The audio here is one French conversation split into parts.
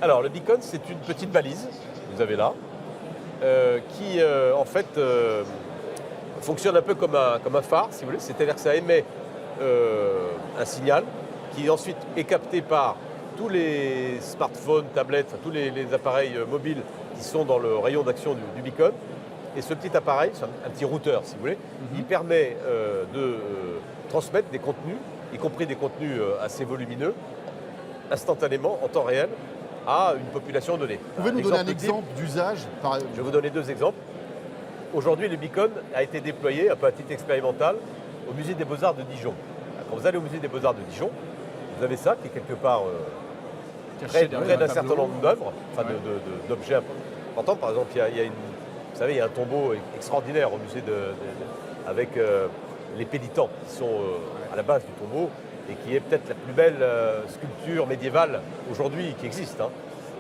Alors le beacon, c'est une petite balise, que vous avez là, qui en fait fonctionne un peu comme un phare, si vous voulez. C'est-à-dire que ça émet un signal qui ensuite est capté par tous les smartphones, tablettes, enfin, tous les appareils mobiles qui sont dans le rayon d'action du beacon. Et ce petit appareil, c'est un petit routeur si vous voulez, il permet de transmettre des contenus, y compris des contenus assez volumineux, instantanément, en temps réel, à une population donnée. Vous pouvez nous donner un exemple d'usage Je vais vous donner deux exemples. Aujourd'hui, le beacon a été déployé, un peu à titre expérimental, au Musée des Beaux-Arts de Dijon. Quand vous allez au Musée des Beaux-Arts de Dijon, vous avez ça qui est quelque part près d'un certain nombre d'œuvres, enfin d'objets importants. Par exemple, vous savez, il y a un tombeau extraordinaire au musée avec les pénitents qui sont à la base du tombeau et qui est peut-être la plus belle sculpture médiévale aujourd'hui qui existe.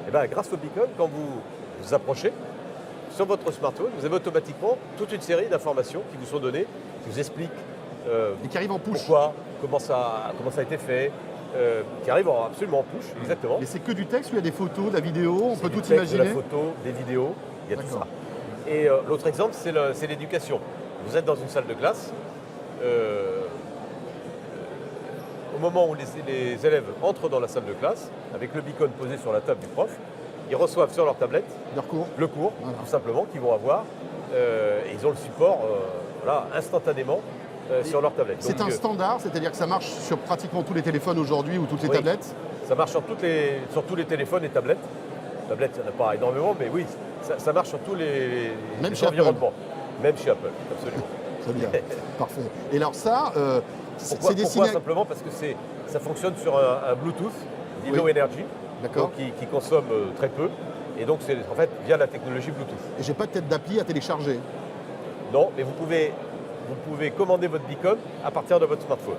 Et bien, grâce au beacon, quand vous vous approchez, sur votre smartphone, vous avez automatiquement toute une série d'informations qui vous sont données, qui vous expliquent et qui arrive en push. Pourquoi, comment ça a été fait, qui arrive absolument en push, exactement. Et c'est que du texte ou il y a des photos, de la vidéo, on peut tout texte, imaginer. De la photo, des vidéos, il y a tout ça. Et l'autre exemple, c'est l'éducation. Vous êtes dans une salle de classe, au moment où les élèves entrent dans la salle de classe, avec le beacon posé sur la table du prof, ils reçoivent sur leur tablette le cours, voilà, tout simplement, qu'ils vont avoir. Et ils ont le support instantanément sur leur tablette. C'est un standard, c'est-à-dire que ça marche sur pratiquement tous les téléphones aujourd'hui ou toutes les tablettes. Ça marche sur tous les téléphones et tablettes. Tablettes, il n'y en a pas énormément, mais oui, ça marche sur tous les environnements. Même chez Apple, absolument. Très bien, parfait. Et alors ça, pourquoi simplement parce que ça fonctionne sur un Bluetooth, Low Energy, qui consomme très peu. Et donc c'est en fait via la technologie Bluetooth. Et j'ai pas de tête d'appli à télécharger. Non, mais vous pouvez commander votre beacon à partir de votre smartphone.